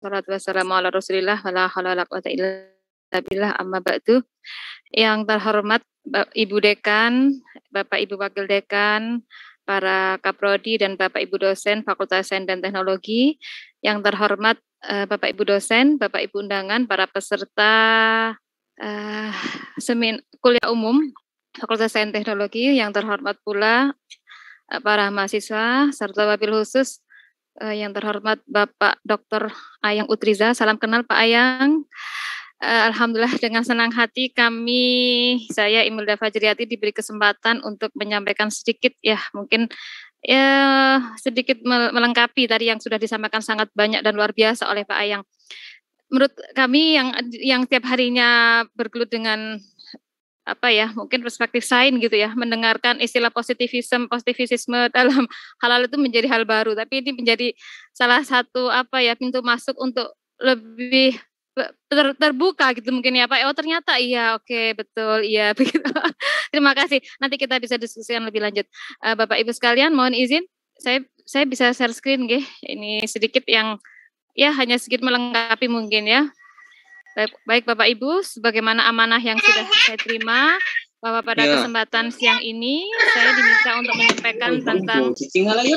wassalatu wassalamu ala Rasulillah wala haula wala quwata illa billah amma ba'du. Yang terhormat Ibu Dekan, Bapak Ibu Wakil Dekan, para Kaprodi dan Bapak Ibu dosen Fakultas Sains dan Teknologi, yang terhormat Bapak Ibu dosen, Bapak Ibu undangan, para peserta kuliah umum Fakultas Sains dan Teknologi, yang terhormat pula para mahasiswa serta wabil khusus yang terhormat Bapak Dr. Ayang Utriza. Salam kenal Pak Ayang. Alhamdulillah dengan senang hati saya Imelda Fajriati diberi kesempatan untuk menyampaikan sedikit mungkin sedikit melengkapi tadi yang sudah disampaikan sangat banyak dan luar biasa oleh Pak Ayang. Menurut kami yang tiap harinya bergelut dengan mungkin perspektif sains gitu ya, mendengarkan istilah positivisme dalam halal itu menjadi hal baru, tapi ini menjadi salah satu pintu masuk untuk lebih terbuka gitu mungkin ya Pak. Oh ternyata iya, oke betul, iya begitu. Terima kasih. Nanti kita bisa diskusikan lebih lanjut. Bapak Ibu sekalian, mohon izin saya bisa share screen nggih. Ini sedikit yang hanya sedikit melengkapi mungkin ya. Baik Bapak Ibu, sebagaimana amanah yang sudah saya terima, bahwa pada kesempatan siang ini saya diminta untuk menyampaikan tentang ini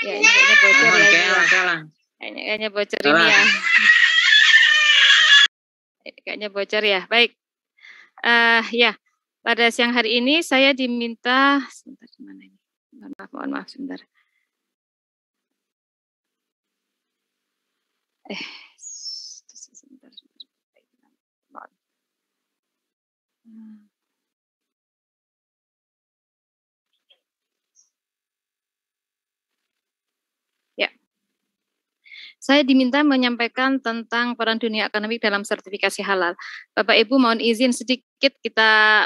kayaknya bocor kayaknya bocor ini ya. Kayaknya bocor ya. Baik. Pada siang hari ini saya diminta sebentar, mana ini? Mohon maaf sebentar. Saya diminta menyampaikan tentang peran dunia akademik dalam sertifikasi halal. Bapak Ibu mohon izin sedikit kita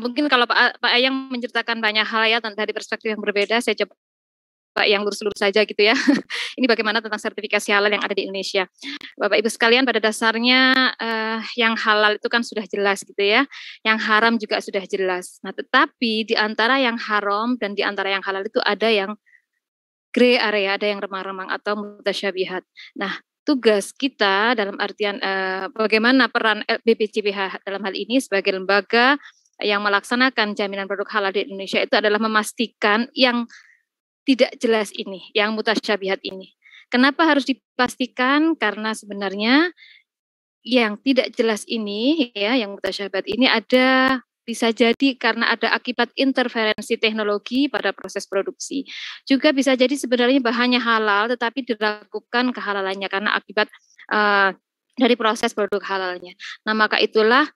mungkin kalau Pak Ayang menceritakan banyak hal ya dari perspektif yang berbeda, saya coba yang lurus-lurus saja gitu ya. Ini bagaimana tentang sertifikasi halal yang ada di Indonesia. Bapak Ibu sekalian, pada dasarnya yang halal itu kan sudah jelas gitu ya. Yang haram juga sudah jelas. Nah, tetapi di antara yang haram dan di antara yang halal itu ada yang gray area, ada yang remang-remang atau mutasyabihat. Nah, tugas kita dalam artian bagaimana peran BPJPH dalam hal ini sebagai lembaga yang melaksanakan jaminan produk halal di Indonesia itu adalah memastikan yang tidak jelas ini, yang mutasyabihat ini. Kenapa harus dipastikan? Karena sebenarnya yang tidak jelas ini yang mutasyabihat ini bisa jadi karena ada akibat interferensi teknologi pada proses produksi. Juga bisa jadi sebenarnya bahannya halal tetapi diragukan kehalalannya karena akibat dari proses produk halalnya. Nah, maka itulah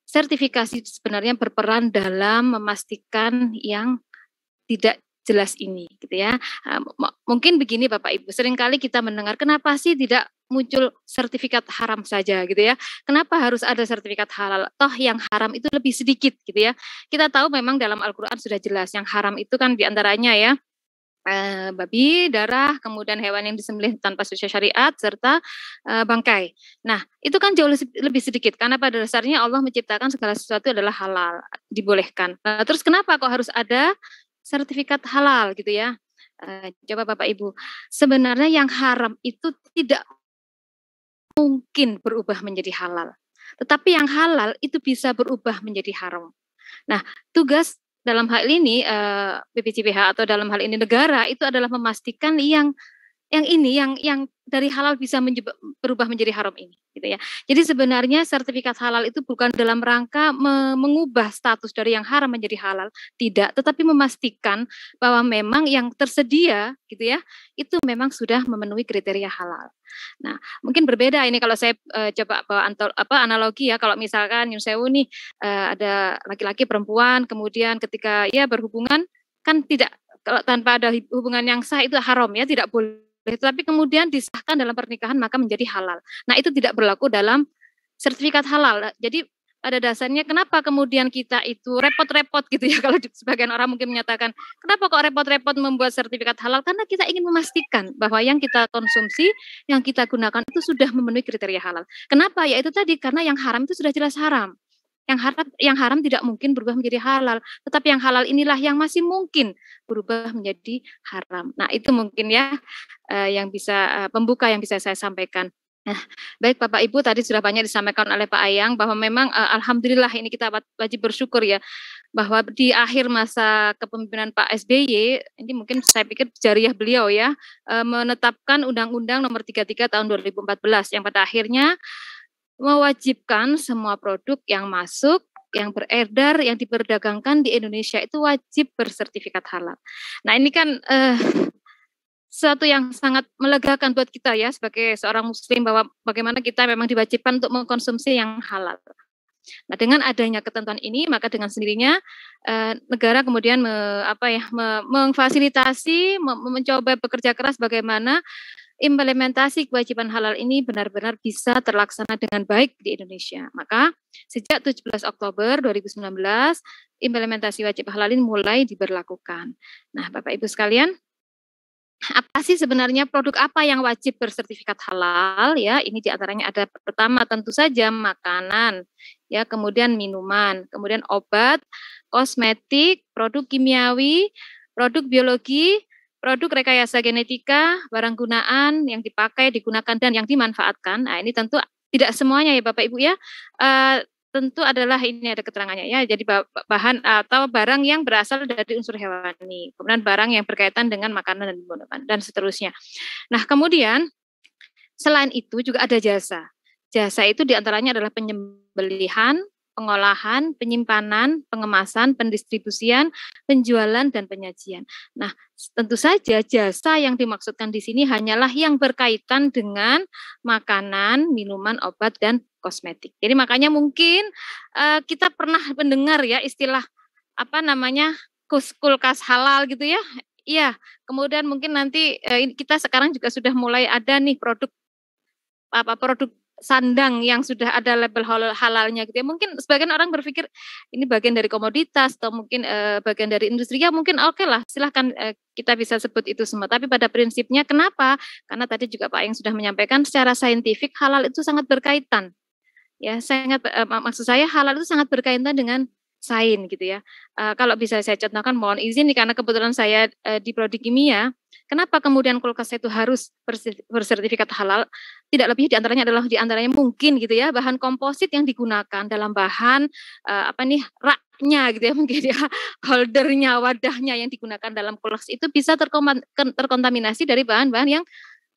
sertifikasi sebenarnya berperan dalam memastikan yang tidak jelas ini gitu ya. Mungkin begini Bapak Ibu, seringkali kita mendengar kenapa sih tidak muncul sertifikat haram saja gitu ya. Kenapa harus ada sertifikat halal? Toh yang haram itu lebih sedikit gitu ya. Kita tahu memang dalam Al-Qur'an sudah jelas yang haram itu kan diantaranya ya babi, darah, kemudian hewan yang disembelih tanpa sesuai syariat serta bangkai. Nah, itu kan jauh lebih sedikit karena pada dasarnya Allah menciptakan segala sesuatu adalah halal, dibolehkan. Nah, terus kenapa kok harus ada sertifikat halal gitu ya? Coba Bapak Ibu, sebenarnya yang haram itu tidak mungkin berubah menjadi halal. Tetapi yang halal itu bisa berubah menjadi haram. Nah, tugas dalam hal ini BPJPH atau dalam hal ini negara itu adalah memastikan yang dari halal bisa berubah menjadi haram ini gitu ya. Jadi sebenarnya sertifikat halal itu bukan dalam rangka mengubah status dari yang haram menjadi halal, tidak, tetapi memastikan bahwa memang yang tersedia gitu ya, itu memang sudah memenuhi kriteria halal. Nah, mungkin berbeda ini kalau saya coba bawa analogi ya, kalau misalkan Nyun Sewu nih ada laki-laki perempuan kemudian ketika berhubungan kan tidak, kalau tanpa ada hubungan yang sah itu haram ya, tidak boleh. Tapi kemudian disahkan dalam pernikahan maka menjadi halal. Nah, itu tidak berlaku dalam sertifikat halal. Jadi pada dasarnya kenapa kemudian kita itu repot-repot gitu ya, kalau sebagian orang mungkin menyatakan kenapa kok repot-repot membuat sertifikat halal, karena kita ingin memastikan bahwa yang kita konsumsi, yang kita gunakan itu sudah memenuhi kriteria halal. Kenapa? Ya itu tadi, karena yang haram itu sudah jelas haram. Yang haram tidak mungkin berubah menjadi halal, tetapi yang halal inilah yang masih mungkin berubah menjadi haram. Nah, itu mungkin ya pembuka yang bisa saya sampaikan. Nah, baik Bapak Ibu, tadi sudah banyak disampaikan oleh Pak Ayang bahwa memang alhamdulillah ini kita wajib bersyukur ya, bahwa di akhir masa kepemimpinan Pak SBY, ini mungkin saya pikir jariah beliau ya, menetapkan Undang-Undang Nomor 33 Tahun 2014 yang pada akhirnya mewajibkan semua produk yang masuk, yang beredar, yang diperdagangkan di Indonesia itu wajib bersertifikat halal. Nah ini kan sesuatu yang sangat melegakan buat kita ya sebagai seorang muslim, bahwa bagaimana kita memang diwajibkan untuk mengkonsumsi yang halal. Nah, dengan adanya ketentuan ini, maka dengan sendirinya negara kemudian memfasilitasi, mencoba bekerja keras bagaimana implementasi kewajiban halal ini benar-benar bisa terlaksana dengan baik di Indonesia. Maka sejak 17 Oktober 2019, implementasi wajib halal ini mulai diberlakukan. Nah, Bapak Ibu sekalian, apa sih sebenarnya produk apa yang wajib bersertifikat halal ya? Ini diantaranya ada pertama tentu saja makanan, ya, kemudian minuman, kemudian obat, kosmetik, produk kimiawi, produk biologi, produk rekayasa genetika, barang gunaan yang dipakai, digunakan dan yang dimanfaatkan. Nah, ini tentu tidak semuanya ya Bapak Ibu ya. Tentu adalah ini ada keterangannya ya. Jadi bahan atau barang yang berasal dari unsur hewani, kemudian barang yang berkaitan dengan makanan dan minuman dan seterusnya. Nah, kemudian selain itu juga ada jasa. Jasa itu diantaranya adalah penyembelihan, pengolahan, penyimpanan, pengemasan, pendistribusian, penjualan dan penyajian. Nah, tentu saja jasa yang dimaksudkan di sini hanyalah yang berkaitan dengan makanan, minuman, obat dan kosmetik. Jadi makanya mungkin kita pernah mendengar ya istilah kulkas halal gitu ya. Iya, kemudian mungkin nanti kita sekarang juga sudah mulai ada nih produk sandang yang sudah ada label halalnya gitu ya. Mungkin sebagian orang berpikir ini bagian dari komoditas atau mungkin bagian dari industri, ya mungkin oke lah, silahkan kita bisa sebut itu semua. Tapi pada prinsipnya kenapa? Karena tadi juga Pak yang sudah menyampaikan secara saintifik halal itu sangat berkaitan. Ya, maksud saya halal itu sangat berkaitan dengan sains gitu ya. Kalau bisa saya contohkan, mohon izin nih karena kebetulan saya di prodi kimia, kenapa kemudian kulkas itu harus bersertifikat halal? Tidak lebih diantaranya mungkin gitu ya, bahan komposit yang digunakan dalam bahan raknya gitu ya, mungkin ya, holdernya, wadahnya yang digunakan dalam kulkas itu bisa terkontaminasi dari bahan-bahan yang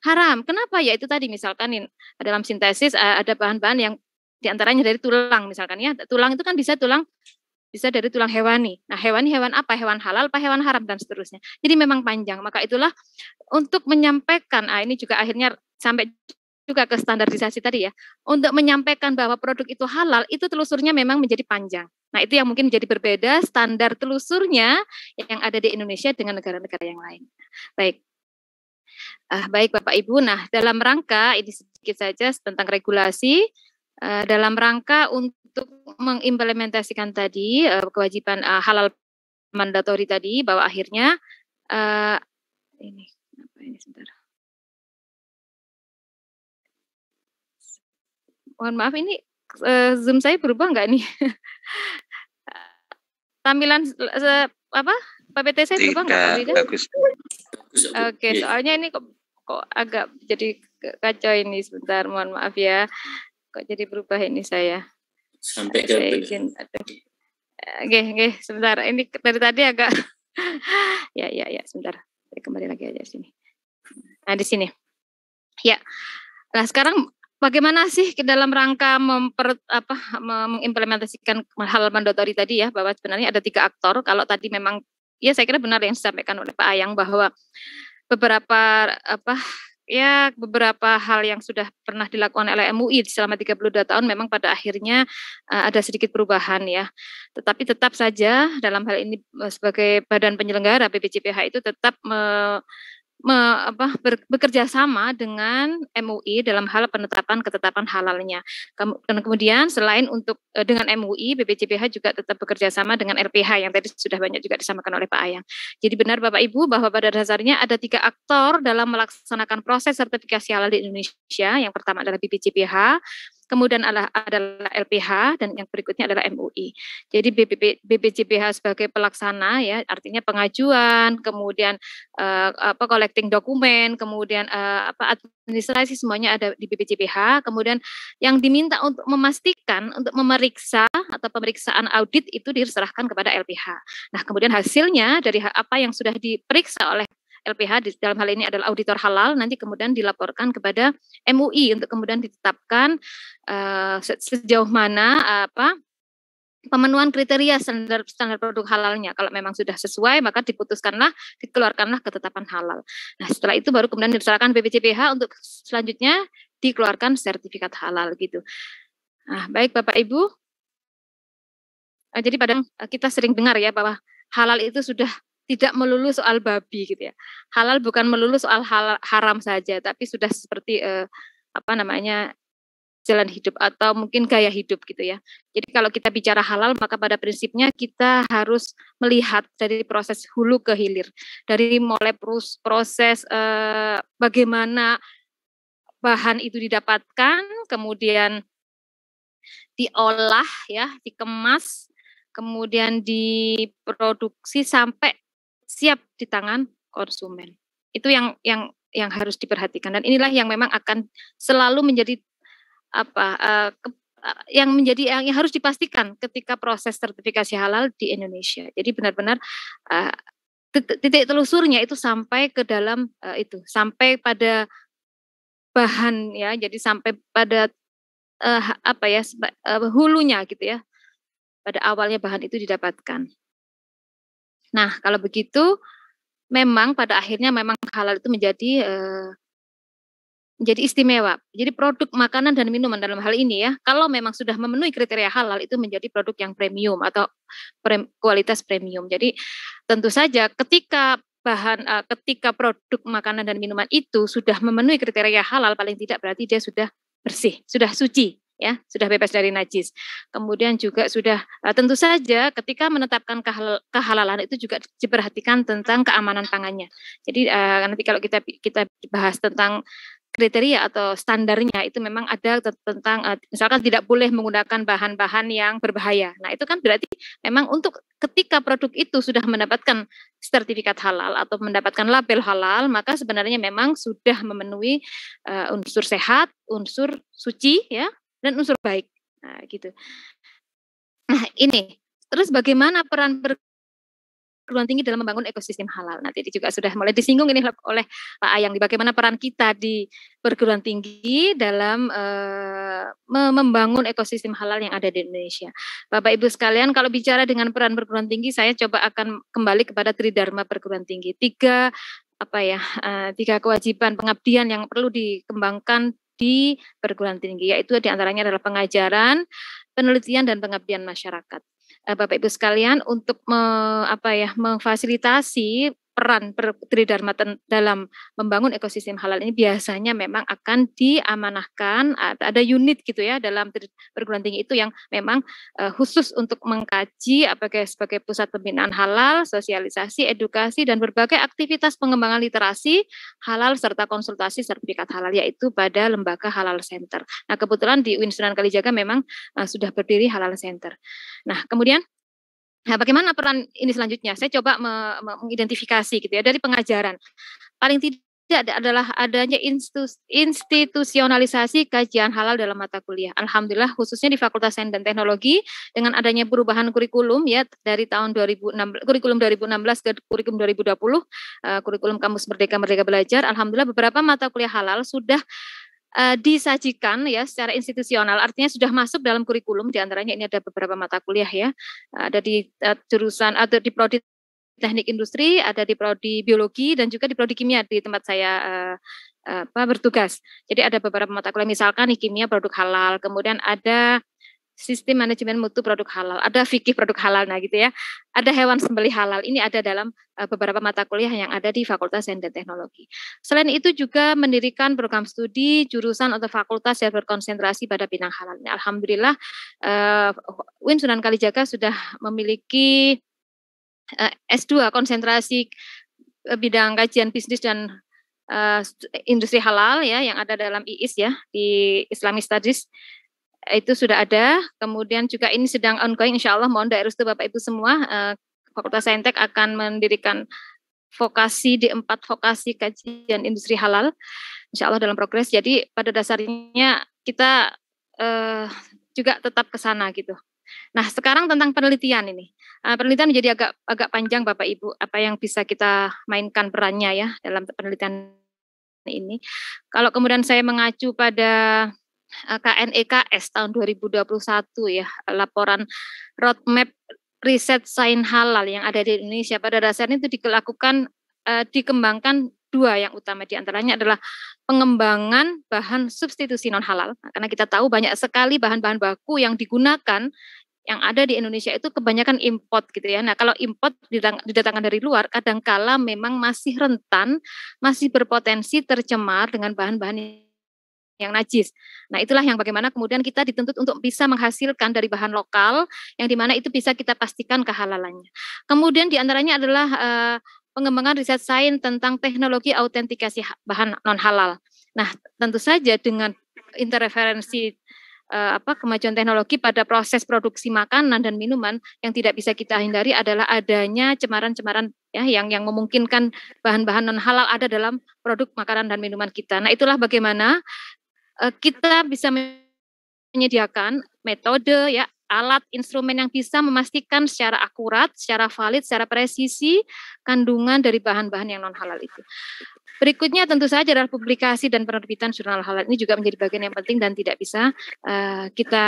haram. Kenapa? Ya itu tadi misalkan dalam sintesis ada bahan-bahan yang diantaranya dari tulang misalkan ya. Tulang itu kan bisa dari tulang hewani. Nah, hewan apa? Hewan halal apa hewan haram dan seterusnya. Jadi memang panjang. Maka itulah untuk menyampaikan, ini juga akhirnya sampai juga ke standarisasi tadi ya. Untuk menyampaikan bahwa produk itu halal, itu telusurnya memang menjadi panjang. Nah, itu yang mungkin menjadi berbeda standar telusurnya yang ada di Indonesia dengan negara-negara yang lain. Baik. Baik Bapak Ibu, nah dalam rangka ini sedikit saja tentang regulasi, dalam rangka untuk mengimplementasikan tadi kewajiban halal mandatori tadi, bahwa akhirnya ini sebentar. Mohon maaf ini Zoom saya berubah nggak nih? Tampilan PPT saya berubah nggak? Bagus. Oke, soalnya ini kok agak jadi kacau ini, sebentar, mohon maaf ya. Kok jadi berubah ini saya. Sampai ke Oke, sebentar. Ini dari tadi agak ya, sebentar. Saya kembali lagi aja sini. Nah, di sini. Ya. Nah, sekarang bagaimana sih dalam rangka mengimplementasikan halal mandatori tadi ya, bahwa sebenarnya ada 3 aktor. Kalau tadi memang ya saya kira benar yang disampaikan oleh Pak Ayang bahwa beberapa hal yang sudah pernah dilakukan oleh MUI selama 32 tahun memang pada akhirnya ada sedikit perubahan ya. Tetapi tetap saja dalam hal ini sebagai badan penyelenggara BPJPH itu tetap bekerja sama dengan MUI dalam hal ketetapan halalnya. Dan kemudian selain dengan MUI, BPJPH juga tetap bekerja sama dengan RPH yang tadi sudah banyak juga disampaikan oleh Pak Ayang. Jadi benar Bapak Ibu bahwa pada dasarnya ada 3 aktor dalam melaksanakan proses sertifikasi halal di Indonesia. Yang pertama adalah BPJPH, kemudian adalah LPH, dan yang berikutnya adalah MUI. Jadi BPJPH sebagai pelaksana ya, artinya pengajuan, kemudian collecting dokumen, kemudian administrasi semuanya ada di BPJPH. Kemudian yang diminta untuk memastikan, untuk memeriksa atau pemeriksaan audit itu diserahkan kepada LPH. Nah, kemudian hasilnya dari apa yang sudah diperiksa oleh LPH dalam hal ini adalah auditor halal, nanti kemudian dilaporkan kepada MUI untuk kemudian ditetapkan sejauh mana pemenuhan kriteria standar produk halalnya. Kalau memang sudah sesuai, maka dikeluarkanlah ketetapan halal. Nah, setelah itu baru kemudian diserahkan BPJPH untuk selanjutnya dikeluarkan sertifikat halal gitu. Nah, baik Bapak Ibu. Jadi kita sering dengar ya bahwa halal itu sudah tidak melulu soal babi gitu ya. Halal bukan melulu soal haram saja, tapi sudah seperti jalan hidup atau mungkin gaya hidup gitu ya. Jadi kalau kita bicara halal, maka pada prinsipnya kita harus melihat dari proses hulu ke hilir, dari mulai proses bagaimana bahan itu didapatkan, kemudian diolah ya, dikemas, kemudian diproduksi sampai siap di tangan konsumen. Itu yang harus diperhatikan, dan inilah yang memang akan selalu menjadi yang harus dipastikan ketika proses sertifikasi halal di Indonesia. Jadi benar-benar titik telusurnya itu sampai ke dalam sampai pada bahan ya, jadi sampai pada hulunya gitu ya. Pada awalnya bahan itu didapatkan. Nah, kalau begitu memang pada akhirnya memang halal itu menjadi istimewa. Jadi produk makanan dan minuman dalam hal ini ya, kalau memang sudah memenuhi kriteria halal itu menjadi produk yang premium atau kualitas premium. Jadi tentu saja ketika ketika produk makanan dan minuman itu sudah memenuhi kriteria halal, paling tidak berarti dia sudah bersih, sudah suci ya, sudah bebas dari najis. Kemudian juga sudah tentu saja ketika menetapkan kehalalan itu juga diperhatikan tentang keamanan pangannya. Jadi nanti kalau kita bahas tentang kriteria atau standarnya itu memang ada tentang misalkan tidak boleh menggunakan bahan-bahan yang berbahaya. Nah, itu kan berarti memang untuk ketika produk itu sudah mendapatkan sertifikat halal atau mendapatkan label halal, maka sebenarnya memang sudah memenuhi unsur sehat, unsur suci ya, dan unsur baik. Nah, gitu. Nah, ini. Terus bagaimana peran perguruan tinggi dalam membangun ekosistem halal? Nanti juga sudah mulai disinggung ini oleh Pak Ayang, bagaimana peran kita di perguruan tinggi dalam membangun ekosistem halal yang ada di Indonesia. Bapak Ibu sekalian, kalau bicara dengan peran perguruan tinggi, saya coba akan kembali kepada Tridharma perguruan tinggi. Tiga kewajiban pengabdian yang perlu dikembangkan di perguruan tinggi, yaitu diantaranya adalah pengajaran, penelitian, dan pengabdian masyarakat. Bapak Ibu sekalian, untuk memfasilitasi peran Tridharma dalam membangun ekosistem halal ini biasanya memang akan diamanahkan, ada unit gitu ya dalam perguruan tinggi itu yang memang khusus untuk mengkaji sebagai pusat pembinaan halal, sosialisasi, edukasi, dan berbagai aktivitas pengembangan literasi halal serta konsultasi sertifikat halal, yaitu pada lembaga Halal Center. Nah, kebetulan di UIN Sunan Kalijaga memang sudah berdiri Halal Center. Nah, kemudian bagaimana peran ini selanjutnya? Saya coba mengidentifikasi gitu ya dari pengajaran. Paling tidak adalah adanya institusionalisasi kajian halal dalam mata kuliah. Alhamdulillah khususnya di Fakultas Sains dan Teknologi dengan adanya perubahan kurikulum ya dari tahun 2016 kurikulum 2016 ke kurikulum 2020 kurikulum Kampus Merdeka Belajar. Alhamdulillah beberapa mata kuliah halal sudah disajikan ya secara institusional, artinya sudah masuk dalam kurikulum. Diantaranya ini ada beberapa mata kuliah ya, ada di jurusan atau di prodi teknik industri, ada di prodi biologi, dan juga di prodi kimia di tempat saya bertugas. Jadi ada beberapa mata kuliah, misalkan di kimia produk halal, kemudian ada sistem manajemen mutu produk halal, ada fikih produk halal, nah gitu ya, ada hewan sembelih halal. Ini ada dalam beberapa mata kuliah yang ada di Fakultas Sains dan Teknologi. Selain itu juga mendirikan program studi jurusan atau fakultas yang berkonsentrasi pada bidang halal. Nah, alhamdulillah UIN Sunan Kalijaga sudah memiliki S2 konsentrasi bidang kajian bisnis dan industri halal ya yang ada dalam IIS ya, di Islamic Studies. itu sudah ada. Kemudian juga ini sedang ongoing, insya Allah mohon doa restu Bapak Ibu semua. Fakultas Saintek akan mendirikan vokasi D4 vokasi kajian industri halal, insya Allah dalam progres. Jadi pada dasarnya kita juga tetap ke sana gitu. Nah sekarang tentang penelitian ini. Penelitian menjadi agak panjang Bapak Ibu, apa yang bisa kita mainkan perannya ya dalam penelitian ini. Kalau kemudian saya mengacu pada KNEKS tahun 2021 ya, laporan roadmap riset sains halal yang ada di Indonesia, pada dasarnya itu dikembangkan dua yang utama, diantaranya adalah pengembangan bahan substitusi non halal, karena kita tahu banyak sekali bahan-bahan baku yang digunakan yang ada di Indonesia itu kebanyakan import gitu ya. Nah kalau import didatangkan dari luar, kadangkala memang masih rentan, masih berpotensi tercemar dengan bahan-bahan yang najis. Nah itulah yang bagaimana kemudian kita dituntut untuk bisa menghasilkan dari bahan lokal, yang dimana itu bisa kita pastikan kehalalannya. Kemudian diantaranya adalah pengembangan riset sains tentang teknologi autentikasi bahan non halal. Nah tentu saja dengan interferensi kemajuan teknologi pada proses produksi makanan dan minuman, yang tidak bisa kita hindari adalah adanya cemaran-cemaran ya yang memungkinkan bahan-bahan non halal ada dalam produk makanan dan minuman kita. Nah itulah bagaimana kita bisa menyediakan metode ya, alat, instrumen yang bisa memastikan secara akurat, secara valid, secara presisi kandungan dari bahan-bahan yang non halal itu. Berikutnya tentu saja adalah publikasi dan penerbitan jurnal halal, ini juga menjadi bagian yang penting dan tidak bisa kita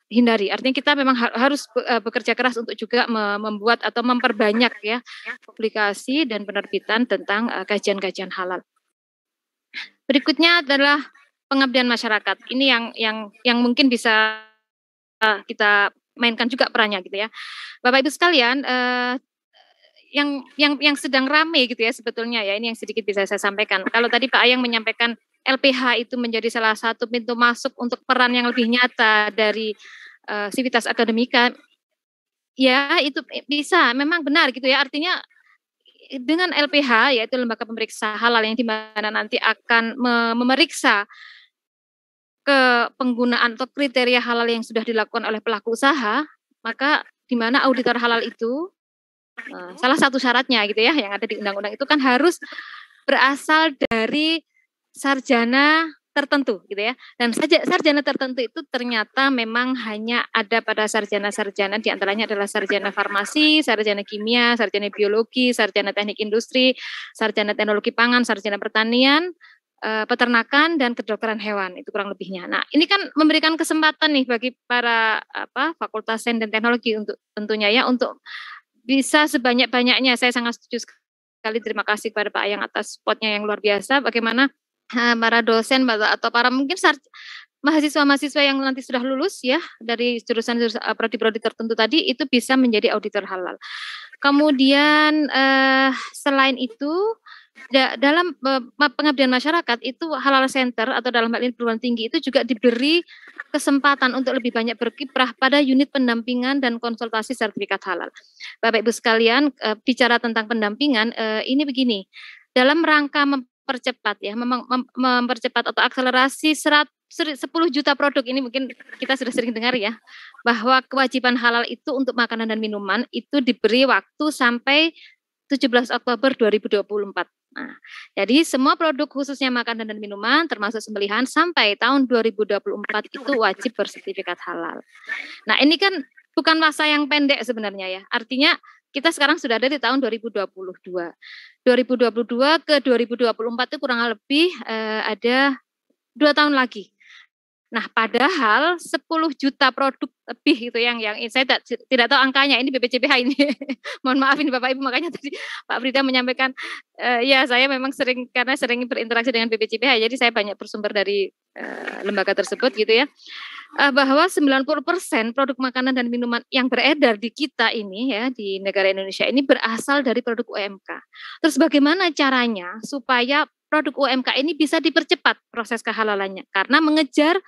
hindari. Artinya kita memang harus bekerja keras untuk juga membuat atau memperbanyak ya publikasi dan penerbitan tentang kajian-kajian halal. Berikutnya adalah pengabdian masyarakat. Ini yang mungkin bisa kita mainkan juga perannya gitu ya. Bapak Ibu sekalian, yang sedang ramai gitu ya sebetulnya ya, ini yang sedikit bisa saya sampaikan. Kalau tadi Pak Ayang menyampaikan LPH itu menjadi salah satu pintu masuk untuk peran yang lebih nyata dari sivitas akademika, ya itu bisa, memang benar gitu ya. Artinya dengan LPH yaitu lembaga pemeriksa halal yang dimana nanti akan memeriksa ke penggunaan atau kriteria halal yang sudah dilakukan oleh pelaku usaha, maka di mana auditor halal itu salah satu syaratnya gitu ya yang ada di undang-undang itu kan harus berasal dari sarjana tertentu gitu ya. Dan sarjana tertentu itu ternyata memang hanya ada pada sarjana-sarjana, diantaranya adalah sarjana farmasi, sarjana kimia, sarjana biologi, sarjana teknik industri, sarjana teknologi pangan, sarjana pertanian, peternakan dan kedokteran hewan, itu kurang lebihnya. Nah ini kan memberikan kesempatan nih bagi para fakultas sains dan teknologi untuk tentunya ya untuk bisa sebanyak-banyaknya. Saya sangat setuju sekali, terima kasih kepada Pak Ayang atas spotnya yang luar biasa. Bagaimana para dosen atau para mungkin mahasiswa-mahasiswa yang nanti sudah lulus ya dari jurusan prodi-prodi tertentu tadi itu bisa menjadi auditor halal. Kemudian selain itu dalam pengabdian masyarakat itu halal center atau dalam hal ini perguruan tinggi itu juga diberi kesempatan untuk lebih banyak berkiprah pada unit pendampingan dan konsultasi sertifikat halal. Bapak Ibu sekalian, bicara tentang pendampingan ini begini, dalam rangka mempercepat ya, mempercepat atau akselerasi 10 juta produk, ini mungkin kita sudah sering dengar ya, bahwa kewajiban halal itu untuk makanan dan minuman itu diberi waktu sampai 17 Oktober 2024. Nah, jadi semua produk khususnya makanan dan minuman termasuk sembelihan sampai tahun 2024 itu wajib bersertifikat halal. Nah, ini kan bukan masa yang pendek sebenarnya ya. Artinya kita sekarang sudah ada di tahun 2022. 2022 ke 2024 itu kurang lebih ada 2 tahun lagi. Nah, padahal 10 juta produk lebih itu yang saya tidak tahu angkanya, ini BPJPH ini. Mohon maaf ini Bapak Ibu, makanya tadi Pak Frida menyampaikan ya saya memang sering berinteraksi dengan BPJPH, jadi saya banyak bersumber dari lembaga tersebut gitu ya. Bahwa 90% produk makanan dan minuman yang beredar di kita ini ya di negara Indonesia ini berasal dari produk UMK. Terus bagaimana caranya supaya produk UMK ini bisa dipercepat proses kehalalannya? Karena mengejar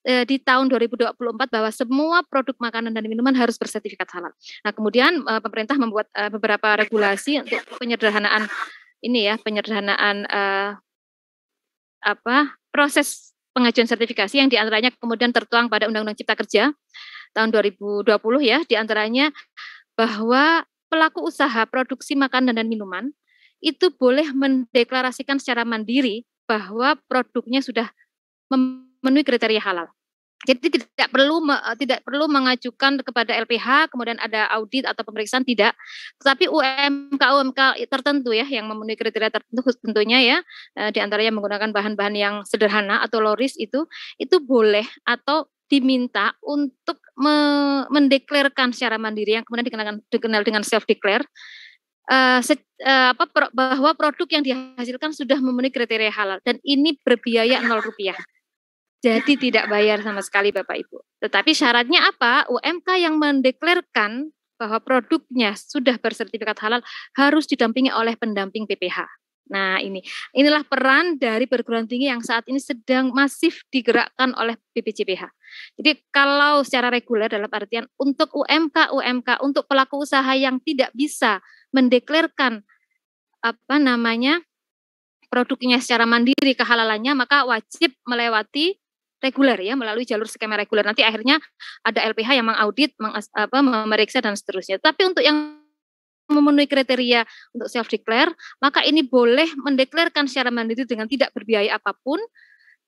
di tahun 2024 bahwa semua produk makanan dan minuman harus bersertifikat halal. Nah, kemudian pemerintah membuat beberapa regulasi untuk penyederhanaan ini ya, penyederhanaan proses pengajuan sertifikasi yang diantaranya kemudian tertuang pada Undang-Undang Cipta Kerja tahun 2020 ya, diantaranya bahwa pelaku usaha produksi makanan dan minuman itu boleh mendeklarasikan secara mandiri bahwa produknya sudah memenuhi kriteria halal. Jadi tidak perlu mengajukan kepada LPH, kemudian ada audit atau pemeriksaan, tidak. Tetapi UMK tertentu ya yang memenuhi kriteria tertentu tentunya ya, di antaranya menggunakan bahan-bahan yang sederhana atau low risk itu boleh atau diminta untuk mendeklarkan secara mandiri yang kemudian dikenal dengan self declare bahwa produk yang dihasilkan sudah memenuhi kriteria halal dan ini berbiaya Rp0. Jadi tidak bayar sama sekali Bapak Ibu. Tetapi syaratnya apa? UMK yang mendeklarkan bahwa produknya sudah bersertifikat halal harus didampingi oleh pendamping PPH. Nah inilah peran dari perguruan tinggi yang saat ini sedang masif digerakkan oleh BPJPH. Jadi kalau secara reguler dalam artian untuk UMK, untuk pelaku usaha yang tidak bisa mendeklarkan produknya secara mandiri kehalalannya, maka wajib melewati reguler ya, melalui jalur skema reguler. Nanti akhirnya ada LPH yang mengaudit, memeriksa dan seterusnya. Tapi untuk yang memenuhi kriteria untuk self declare, maka ini boleh mendeklarkan secara mandiri dengan tidak berbiaya apapun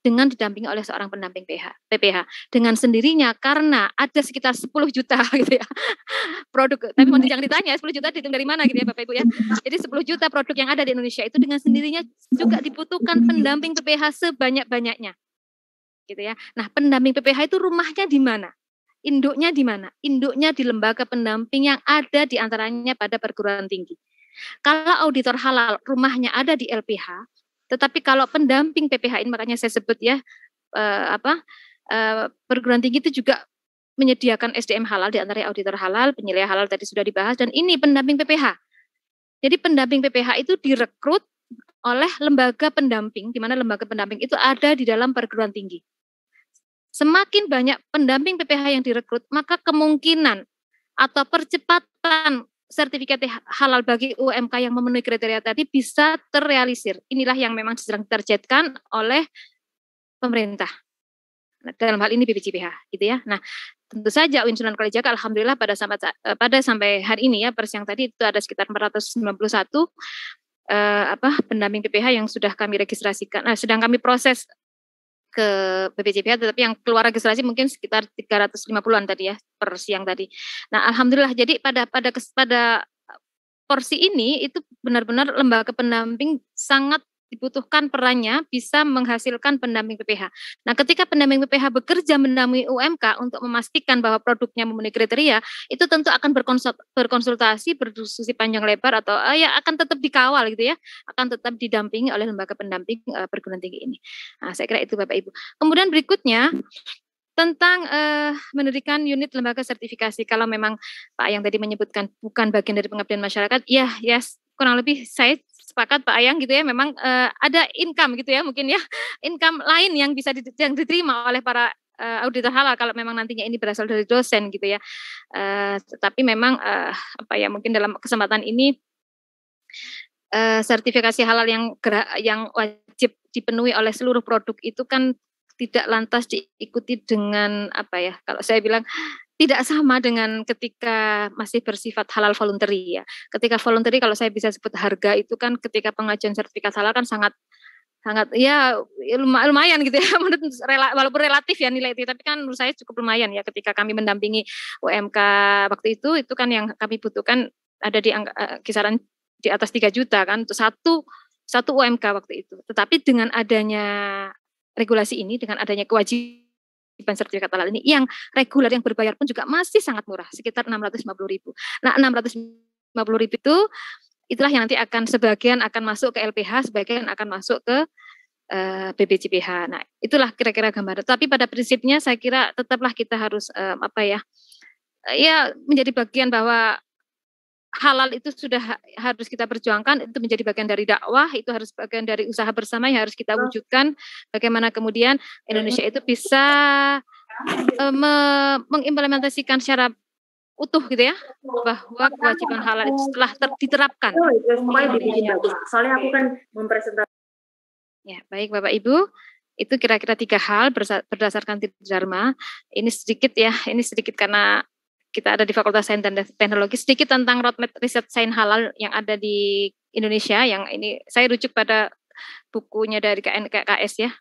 dengan didampingi oleh seorang pendamping PPH dengan sendirinya, karena ada sekitar 10 juta gitu ya produk, tapi jangan ditanya 10 juta dihitung dari mana gitu ya Bapak Ibu ya. Jadi 10 juta produk yang ada di Indonesia itu dengan sendirinya juga dibutuhkan pendamping PPH sebanyak-banyaknya gitu ya. Nah, pendamping PPH itu rumahnya di mana? Induknya di mana? Induknya di lembaga pendamping yang ada di antaranya pada perguruan tinggi. Kalau auditor halal rumahnya ada di LPH, tetapi kalau pendamping PPH ini makanya saya sebut ya perguruan tinggi itu juga menyediakan SDM halal, di antaranya auditor halal, penilai halal tadi sudah dibahas, dan ini pendamping PPH. Jadi pendamping PPH itu direkrut oleh lembaga pendamping, di mana lembaga pendamping itu ada di dalam perguruan tinggi. Semakin banyak pendamping PPH yang direkrut, maka kemungkinan atau percepatan sertifikat halal bagi UMK yang memenuhi kriteria tadi bisa terrealisir. Inilah yang memang sedang ditargetkan oleh pemerintah. Nah, dalam hal ini BPJPH, gitu ya. Nah, tentu saja UIN Sunan Kalijaga alhamdulillah pada sampai hari ini ya, per siang tadi itu ada sekitar 491 pendamping PPH yang sudah kami registrasikan, sedang kami proses ke BPJPH, tetapi yang keluar registrasi mungkin sekitar 350-an tadi ya per siang tadi. Nah, alhamdulillah jadi pada porsi ini itu benar-benar lembaga pendamping sangat dibutuhkan perannya bisa menghasilkan pendamping PPH. Nah, ketika pendamping PPH bekerja mendampingi UMK untuk memastikan bahwa produknya memenuhi kriteria, itu tentu akan berkonsultasi, berdiskusi panjang lebar atau ya akan tetap dikawal gitu ya, akan tetap didampingi oleh lembaga pendamping perguruan tinggi ini. Nah, saya kira itu Bapak Ibu. Kemudian berikutnya tentang mendirikan unit lembaga sertifikasi. Kalau memang Pak Ayang tadi menyebutkan bukan bagian dari pengabdian masyarakat, ya kurang lebih saya sepakat Pak Ayang gitu ya, memang ada income gitu ya mungkin ya, income lain yang bisa yang diterima oleh para auditor halal kalau memang nantinya ini berasal dari dosen gitu ya. Tetapi memang mungkin dalam kesempatan ini sertifikasi halal yang wajib dipenuhi oleh seluruh produk itu kan tidak lantas diikuti dengan kalau saya bilang tidak sama dengan ketika masih bersifat halal voluntary ya. Ketika voluntary kalau saya bisa sebut harga itu kan ketika pengajuan sertifikat halal kan sangat ya lumayan gitu ya walaupun relatif ya nilai itu, tapi kan menurut saya cukup lumayan ya ketika kami mendampingi UMK waktu itu kan yang kami butuhkan ada di kisaran di atas 3 juta kan untuk satu UMK waktu itu. Tetapi dengan adanya regulasi ini, dengan adanya kewajiban sertifikat halal ini yang reguler yang berbayar pun juga masih sangat murah, sekitar 650.000. Nah, 650.000 itulah yang nanti sebagian akan masuk ke LPH, sebagian akan masuk ke BPJPH. Nah, itulah kira-kira gambaran. Tapi pada prinsipnya saya kira tetaplah kita harus menjadi bagian bahwa halal itu sudah harus kita perjuangkan, itu menjadi bagian dari dakwah, itu harus bagian dari usaha bersama yang harus kita wujudkan. Bagaimana kemudian Indonesia itu bisa mengimplementasikan secara utuh gitu ya, bahwa kewajiban halal itu setelah diterapkan. Soalnya aku kan mempresentasikan. Ya, baik Bapak Ibu. Itu kira-kira 3 hal berdasarkan Dharma. Ini sedikit karena kita ada di Fakultas Sains dan Teknologi, sedikit tentang roadmap riset sains halal yang ada di Indonesia, yang ini saya rujuk pada bukunya dari KKS ya.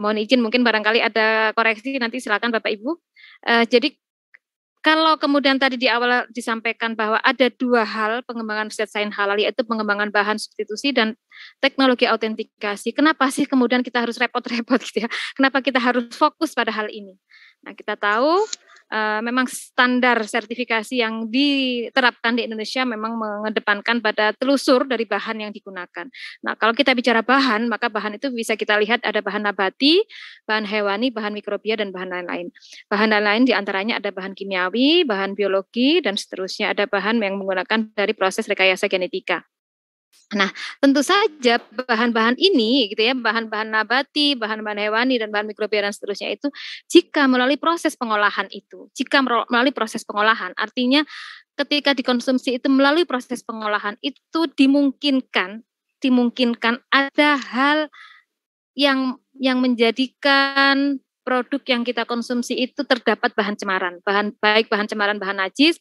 Mohon izin mungkin barangkali ada koreksi nanti silakan Bapak Ibu. Jadi kalau kemudian tadi di awal disampaikan bahwa ada 2 hal pengembangan riset sains halal, yaitu pengembangan bahan substitusi dan teknologi autentikasi. Kenapa sih kemudian kita harus repot-repot gitu ya? Kenapa kita harus fokus pada hal ini? Nah, kita tahu memang standar sertifikasi yang diterapkan di Indonesia memang mengedepankan pada telusur dari bahan yang digunakan. Nah, kalau kita bicara bahan, maka bahan itu bisa kita lihat ada bahan nabati, bahan hewani, bahan mikrobia, dan bahan lain-lain. Bahan lain-lain diantaranya ada bahan kimiawi, bahan biologi, dan seterusnya. Ada bahan yang menggunakan dari proses rekayasa genetika. Nah, tentu saja bahan-bahan ini gitu ya, bahan-bahan nabati, bahan-bahan hewani dan bahan mikrobia dan seterusnya itu jika melalui proses pengolahan artinya ketika dikonsumsi itu melalui proses pengolahan itu dimungkinkan ada hal yang menjadikan produk yang kita konsumsi itu terdapat bahan cemaran, baik bahan cemaran bahan najis,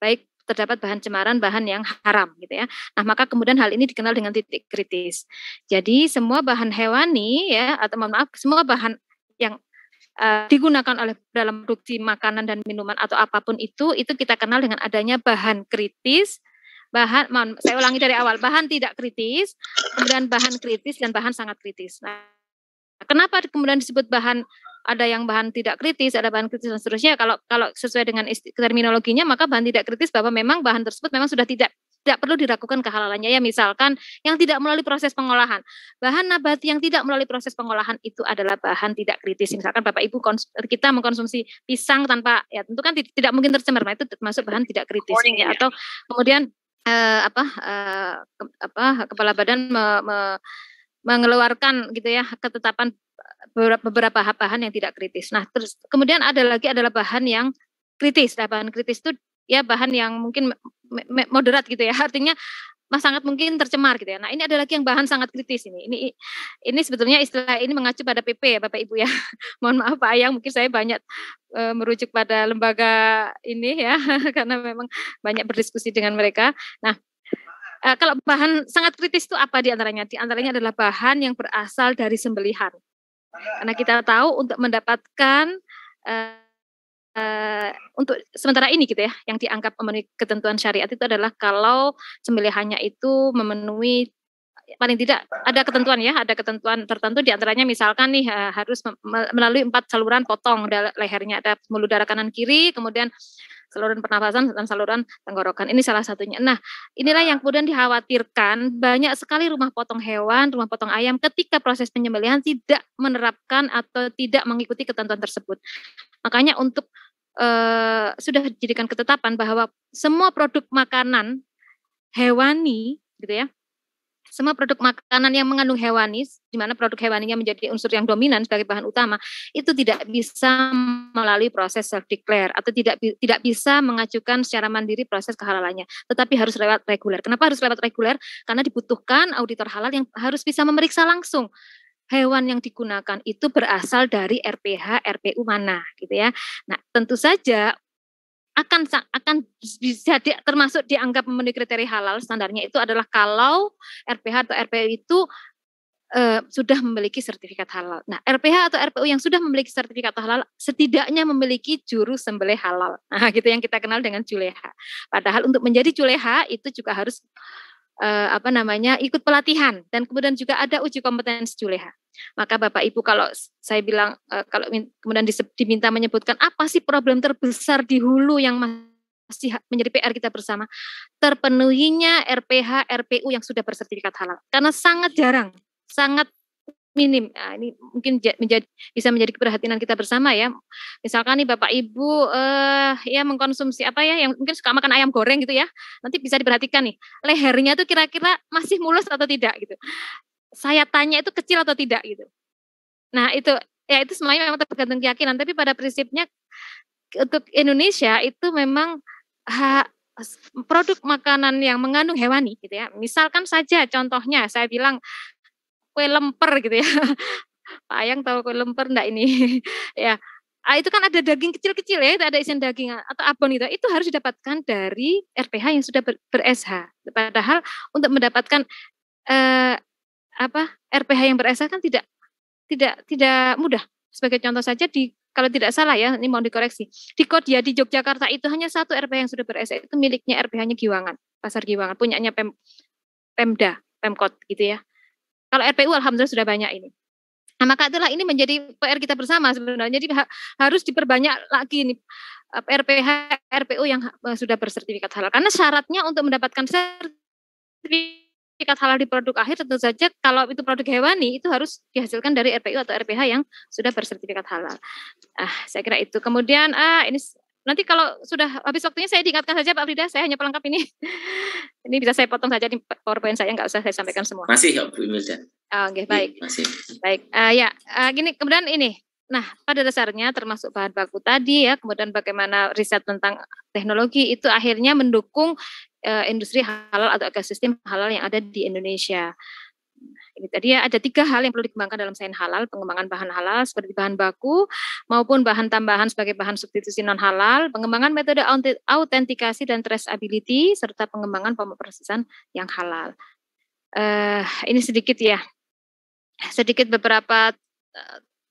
baik terdapat bahan cemaran bahan yang haram gitu ya. Nah, maka kemudian hal ini dikenal dengan titik kritis. Jadi semua bahan hewani ya, atau mohon maaf, semua bahan yang digunakan oleh dalam produksi makanan dan minuman atau apapun itu kita kenal dengan adanya bahan kritis, saya ulangi dari awal, bahan tidak kritis, kemudian bahan kritis dan bahan sangat kritis. Nah, kenapa kemudian disebut bahan, ada yang bahan tidak kritis, ada bahan kritis dan seterusnya. Kalau sesuai dengan terminologinya, maka bahan tidak kritis bahwa memang bahan tersebut memang sudah tidak perlu diragukan kehalalannya. Ya, misalkan yang tidak melalui proses pengolahan. Bahan nabati yang tidak melalui proses pengolahan itu adalah bahan tidak kritis. Misalkan Bapak Ibu kita mengkonsumsi pisang tanpa, ya tentu kan tidak mungkin tercemar, itu termasuk bahan tidak kritis. Ya. Atau kemudian kepala badan mengeluarkan gitu ya ketetapan beberapa bahan yang tidak kritis. Nah, terus kemudian adalah bahan yang kritis. Nah, bahan kritis itu ya bahan yang mungkin moderat gitu ya. Artinya sangat mungkin tercemar gitu ya. Nah, ini ada lagi yang bahan sangat kritis ini. Ini sebetulnya istilah ini mengacu pada PP ya Bapak Ibu ya. Mohon maaf Pak Ayang, mungkin saya banyak merujuk pada lembaga ini ya karena memang banyak berdiskusi dengan mereka. Nah, kalau bahan sangat kritis itu apa diantaranya? Diantaranya adalah bahan yang berasal dari sembelihan. Karena kita tahu untuk mendapatkan untuk sementara ini gitu ya, yang dianggap memenuhi ketentuan syariat itu adalah kalau sembelihannya itu memenuhi paling tidak ada ketentuan ya, ada ketentuan tertentu diantaranya misalkan nih harus melalui 4 saluran potong lehernya, ada pembuluh darah kanan kiri, kemudian saluran pernafasan dan saluran tenggorokan. Ini salah satunya. Nah, inilah yang kemudian dikhawatirkan banyak sekali rumah potong hewan, rumah potong ayam ketika proses penyembelihan tidak menerapkan atau tidak mengikuti ketentuan tersebut. Makanya untuk sudah dijadikan ketetapan bahwa semua produk makanan hewani gitu ya, semua produk makanan yang mengandung hewani, di mana produk hewaninya menjadi unsur yang dominan sebagai bahan utama, itu tidak bisa melalui proses self declare atau tidak bisa mengajukan secara mandiri proses kehalalannya, tetapi harus lewat reguler. Kenapa harus lewat reguler? Karena dibutuhkan auditor halal yang harus bisa memeriksa langsung hewan yang digunakan itu berasal dari RPH, RPU mana, gitu ya. Nah, tentu saja akan bisa termasuk dianggap memenuhi kriteria halal, standarnya itu adalah kalau RPH atau RPU itu sudah memiliki sertifikat halal. Nah, RPH atau RPU yang sudah memiliki sertifikat halal setidaknya memiliki juru sembelih halal. Nah, gitu yang kita kenal dengan juleha. Padahal untuk menjadi juleha itu juga harus ikut pelatihan dan kemudian juga ada uji kompetensi juleha. Maka Bapak Ibu kalau saya bilang kalau kemudian diminta menyebutkan apa sih problem terbesar di hulu yang masih menjadi PR kita bersama, terpenuhinya RPH, RPU yang sudah bersertifikat halal. Karena sangat jarang, sangat minim. Nah, ini mungkin bisa menjadi keprihatinan kita bersama ya. Misalkan nih Bapak Ibu ya mengkonsumsi apa ya yang mungkin suka makan ayam goreng gitu ya. Nanti bisa diperhatikan nih, lehernya tuh kira-kira masih mulus atau tidak gitu. Saya tanya itu kecil atau tidak gitu. Nah, itu semuanya memang tergantung keyakinan, tapi pada prinsipnya untuk Indonesia itu memang produk makanan yang mengandung hewani gitu ya. Misalkan saja contohnya saya bilang kue lemper gitu ya. Pak Ayang tahu kue lemper enggak ini? Ya. Itu kan ada daging kecil-kecil ya, itu ada isian daging atau abon itu harus didapatkan dari RPH yang sudah ber-SH. Padahal untuk mendapatkan eh, RPH yang ber-SH kan tidak mudah. Sebagai contoh saja kalau tidak salah ya, ini mau dikoreksi. Di Kodia di Yogyakarta itu hanya satu RPH yang sudah ber-SH, itu miliknya RPH-nya Giwangan, Pasar Giwangan, punyanya Pemda, Pemkot gitu ya. Kalau RPU alhamdulillah sudah banyak ini. Nah, maka itulah ini menjadi PR kita bersama sebenarnya. Jadi harus diperbanyak lagi nih RPH, RPU yang sudah bersertifikat halal. Karena syaratnya untuk mendapatkan sertifikat halal di produk akhir tentu saja kalau itu produk hewani itu harus dihasilkan dari RPU atau RPH yang sudah bersertifikat halal. Saya kira itu. Kemudian ini nanti kalau sudah habis waktunya saya diingatkan saja Pak Frida, saya hanya pelengkap ini. Ini bisa saya potong saja di PowerPoint saya, nggak usah saya sampaikan semua. Masih ya Bu Imelda. Oke, baik. Masih. Baik, gini, kemudian ini. Nah, pada dasarnya termasuk bahan baku tadi ya, kemudian bagaimana riset tentang teknologi itu akhirnya mendukung industri halal atau ekosistem halal yang ada di Indonesia. Ini tadi ya, ada 3 hal yang perlu dikembangkan dalam sains halal, pengembangan bahan halal seperti bahan baku maupun bahan tambahan sebagai bahan substitusi non halal, pengembangan metode autentikasi dan traceability serta pengembangan pemrosesan yang halal. Ini sedikit beberapa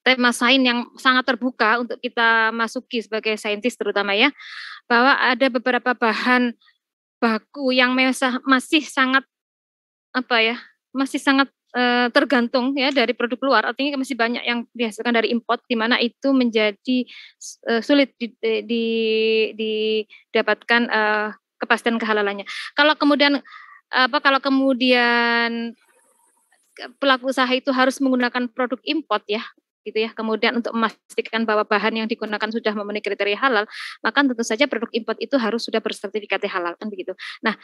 tema sains yang sangat terbuka untuk kita masuki sebagai saintis terutama ya, bahwa ada beberapa bahan baku yang masih sangat tergantung ya dari produk luar, artinya masih banyak yang dihasilkan dari import, di mana itu menjadi sulit didapatkan kepastian kehalalannya. Kalau kemudian pelaku usaha itu harus menggunakan produk import ya, gitu ya. Kemudian untuk memastikan bahwa bahan yang digunakan sudah memenuhi kriteria halal, maka tentu saja produk import itu harus sudah bersertifikat halal kan begitu. Nah,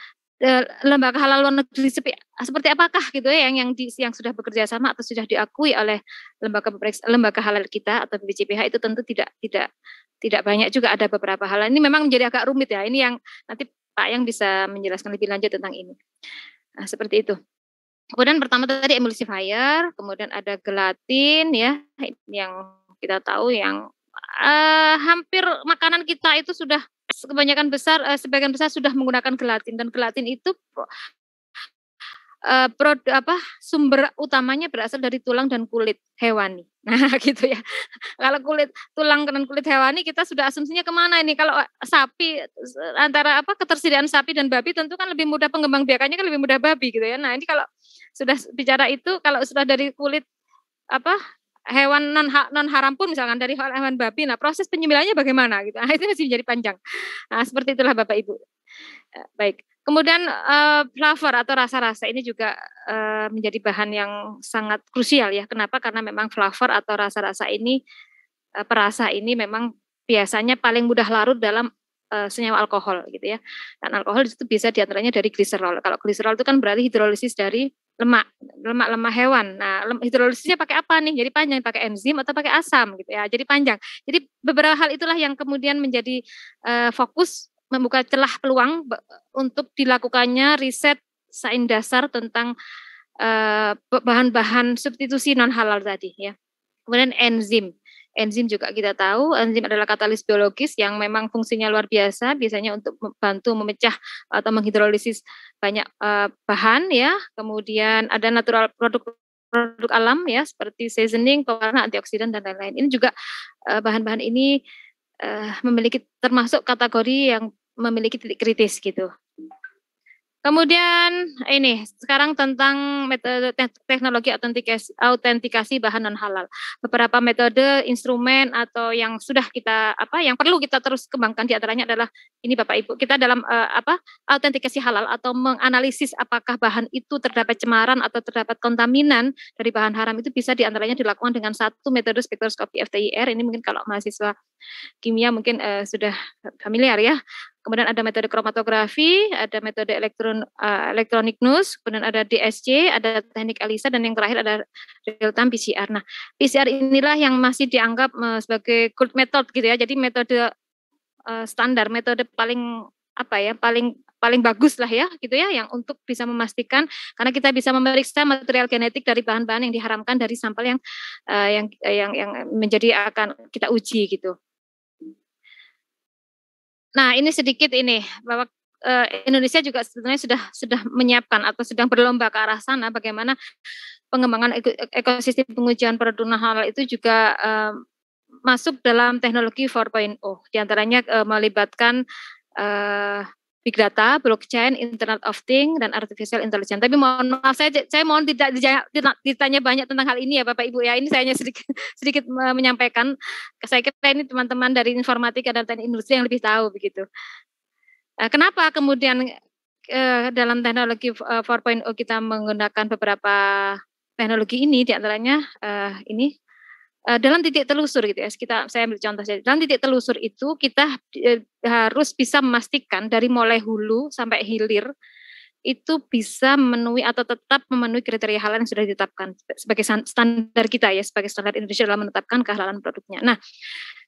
lembaga halal luar negeri seperti apakah gitu ya yang sudah bekerja sama atau sudah diakui oleh lembaga halal kita atau BPJPH itu tentu tidak banyak juga, ada beberapa hal. Ini memang menjadi agak rumit ya. Ini yang nanti Pak yang bisa menjelaskan lebih lanjut tentang ini. Nah, seperti itu. Kemudian pertama tadi emulsifier, kemudian ada gelatin ya, ini yang kita tahu yang hampir makanan kita itu sudah sebagian besar sudah menggunakan gelatin, dan gelatin itu sumber utamanya berasal dari tulang dan kulit hewani. Nah gitu ya. Kalau tulang dan kulit hewani kita sudah asumsinya kemana ini? Kalau sapi, antara ketersediaan sapi dan babi tentu kan lebih mudah, pengembangbiakannya kan lebih mudah babi gitu ya. Nah ini kalau sudah bicara itu, kalau sudah dari kulit hewan non haram pun misalkan dari hewan babi, nah proses penyembelihannya bagaimana gitu? Nah itu masih menjadi panjang. Nah seperti itulah Bapak Ibu. Baik. Kemudian flavor atau rasa-rasa ini juga menjadi bahan yang sangat krusial ya. Kenapa? Karena memang flavor atau rasa-rasa ini, perasa ini memang biasanya paling mudah larut dalam senyawa alkohol gitu ya. Dan alkohol itu bisa diantaranya dari gliserol. Kalau gliserol itu kan berarti hidrolisis dari lemak hewan. Nah, hidrolisisnya pakai apa nih? Jadi panjang, pakai enzim atau pakai asam gitu ya. Jadi panjang. Jadi beberapa hal itulah yang kemudian menjadi fokus, membuka celah peluang untuk dilakukannya riset sains dasar tentang bahan-bahan substitusi non halal tadi ya. Kemudian enzim juga kita tahu, enzim adalah katalis biologis yang memang fungsinya luar biasa, biasanya untuk membantu memecah atau menghidrolisis banyak bahan ya. Kemudian ada natural produk alam ya, seperti seasoning, pewarna, antioksidan dan lain-lain. Ini juga bahan-bahan ini memiliki termasuk kategori yang memiliki titik kritis gitu. Kemudian ini sekarang tentang metode teknologi autentikasi bahan non halal. Beberapa metode, instrumen atau yang sudah kita yang perlu kita terus kembangkan, diantaranya adalah ini Bapak Ibu, kita dalam autentikasi halal atau menganalisis apakah bahan itu terdapat cemaran atau terdapat kontaminan dari bahan haram, itu bisa diantaranya dilakukan dengan satu metode spektroskopi FTIR. Ini mungkin kalau mahasiswa kimia mungkin sudah familiar ya. Kemudian ada metode kromatografi, ada metode elektronik NUS, kemudian ada DSC, ada teknik ELISA, dan yang terakhir ada real time PCR. Nah, PCR inilah yang masih dianggap sebagai gold method gitu ya. Jadi metode standar, metode paling apa ya, paling bagus lah ya gitu ya, yang untuk bisa memastikan karena kita bisa memeriksa material genetik dari bahan-bahan yang diharamkan dari sampel yang menjadi akan kita uji gitu. Nah, ini sedikit ini bahwa Indonesia juga sebenarnya sudah menyiapkan atau sedang berlomba ke arah sana bagaimana pengembangan ekosistem pengujian produk halal itu juga masuk dalam teknologi 4.0. Di antaranya melibatkan big data, blockchain, Internet of Things, dan artificial intelligence. Tapi mohon maaf, saya mohon tidak ditanya banyak tentang hal ini ya Bapak Ibu ya. Ini saya hanya sedikit menyampaikan. Saya kira ini teman-teman dari informatika dan teknik industri yang lebih tahu begitu. Kenapa kemudian dalam teknologi 4.0 kita menggunakan beberapa teknologi ini, diantaranya ini dalam titik telusur gitu ya, saya ambil contoh saja. Dalam titik telusur itu kita harus bisa memastikan dari mulai hulu sampai hilir itu bisa memenuhi atau tetap memenuhi kriteria halal yang sudah ditetapkan sebagai standar kita ya, sebagai standar Indonesia dalam menetapkan kehalalan produknya. Nah,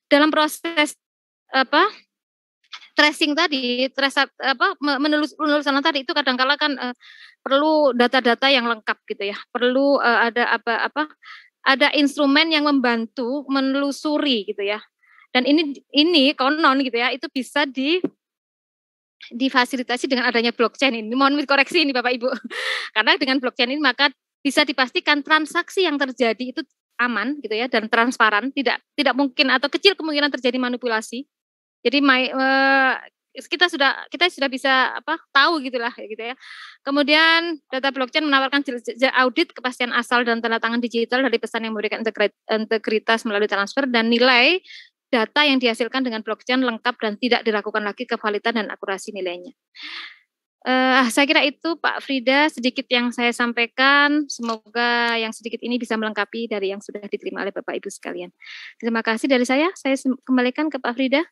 dalam proses tracing tadi, penelusuran tadi itu kadang-kala kan perlu data-data yang lengkap gitu ya, perlu ada ada instrumen yang membantu menelusuri gitu ya. Dan ini konon gitu ya, itu bisa difasilitasi dengan adanya blockchain ini. Mohon dikoreksi ini Bapak Ibu. Karena dengan blockchain ini maka bisa dipastikan transaksi yang terjadi itu aman gitu ya dan transparan, tidak mungkin atau kecil kemungkinan terjadi manipulasi. Jadi kita sudah bisa tahu gitulah gitu ya. Kemudian data blockchain menawarkan audit kepastian asal dan tanda tangan digital dari pesan yang memberikan integritas melalui transfer dan nilai data yang dihasilkan dengan blockchain lengkap dan tidak diragukan lagi kevalitan dan akurasi nilainya. Saya kira itu Pak Frida sedikit yang saya sampaikan. Semoga yang sedikit ini bisa melengkapi dari yang sudah diterima oleh Bapak Ibu sekalian. Terima kasih dari saya kembalikan ke Pak Frida.